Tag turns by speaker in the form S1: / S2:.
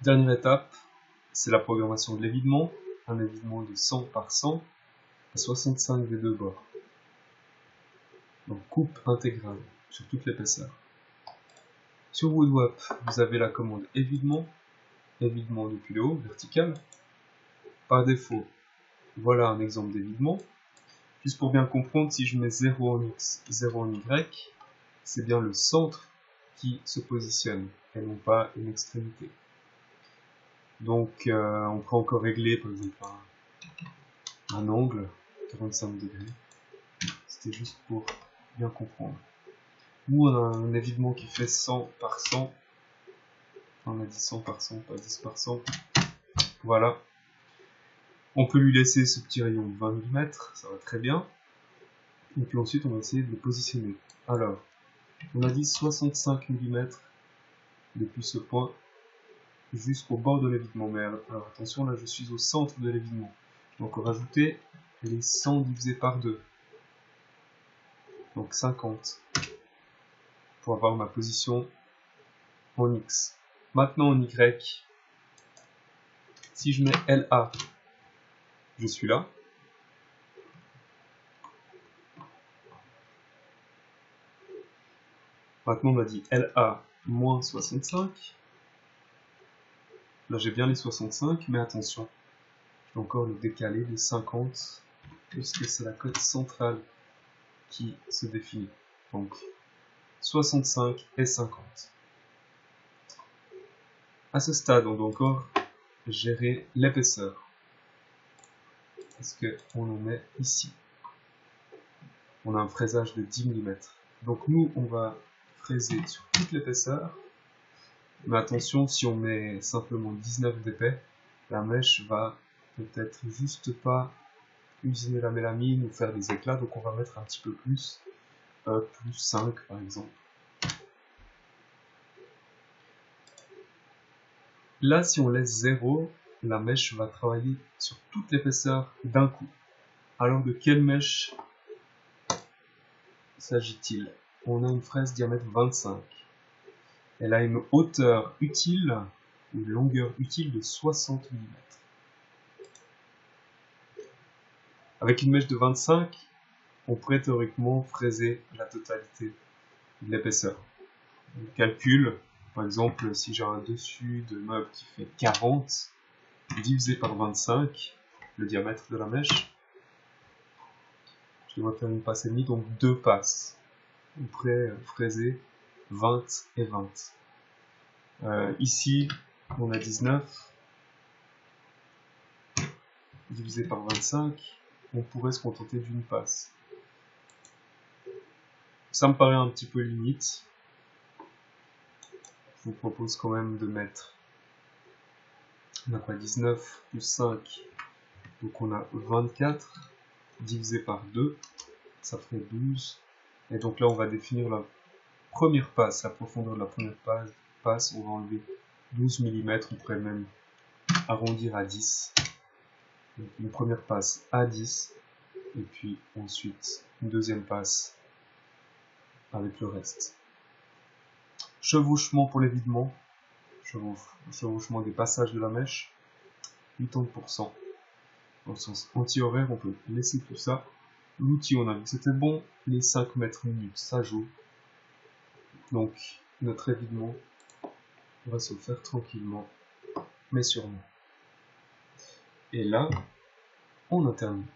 S1: Dernière étape, c'est la programmation de l'évidement. Un évidement de 100 par 100 à 65 des deux bords. Donc coupe intégrale sur toute l'épaisseur. Sur Woodwap, vous avez la commande évidement depuis le haut, vertical. Par défaut, voilà un exemple d'évidement. Juste pour bien comprendre, si je mets 0 en X, 0 en Y, c'est bien le centre qui se positionne, et non pas une extrémité. Donc on peut encore régler par exemple un angle, 45 degrés. C'était juste pour bien comprendre. Nous on a un évidement qui fait 100 par 100. On a dit 100 par 100, pas 10 par 100. Voilà. On peut lui laisser ce petit rayon de 20 mm, ça va très bien. Et puis ensuite on va essayer de le positionner. Alors, on a dit 65 mm depuis ce point jusqu'au bord de l'évidement. Mais alors attention, là je suis au centre de l'évidement. Donc on va rajouter les 100 divisé par 2. Donc 50. Pour avoir ma position en X. Maintenant en Y, si je mets LA, je suis là. Maintenant on a dit LA moins 65. Là j'ai bien les 65, mais attention, je vais encore le décaler de 50, puisque c'est la cote centrale qui se définit. Donc 65 et 50. À ce stade, on doit encore gérer l'épaisseur. Parce qu'on en est ici. On a un fraisage de 10 mm. Donc nous, on va fraiser sur toute l'épaisseur. Mais attention, si on met simplement 19 d'épais, la mèche va peut-être juste pas usiner la mélamine ou faire des éclats. Donc on va mettre un petit peu plus, plus 5 par exemple. Là, si on laisse 0, la mèche va travailler sur toute l'épaisseur d'un coup. Alors de quelle mèche s'agit-il? On a une fraise diamètre 25. Elle a une hauteur utile, une longueur utile de 60 mm. Avec une mèche de 25, on pourrait théoriquement fraiser la totalité de l'épaisseur. On calcule, par exemple, si j'ai un dessus de meuble qui fait 40, divisé par 25, le diamètre de la mèche, je dois faire une passe et demie, donc 2 passes. On pourrait fraiser 20 et 20. Ici, on a 19, divisé par 25, on pourrait se contenter d'une passe. Ça me paraît un petit peu limite. Je vous propose quand même de mettre, on a quoi, 19 plus 5, donc on a 24, divisé par 2, ça ferait 12. Et donc là, on va définir la première passe, la profondeur de la première passe, on va enlever 12 mm, on pourrait même arrondir à 10. Donc une première passe à 10, et puis ensuite une deuxième passe avec le reste. Chevauchement pour l'évidement, chevauchement des passages de la mèche, 80%. Dans le sens anti-horaire, on peut laisser tout ça. L'outil, on a vu que c'était bon, les 5 mètres minutes, ça joue. Donc notre évidement va se faire tranquillement, mais sûrement. Et là, on a terminé.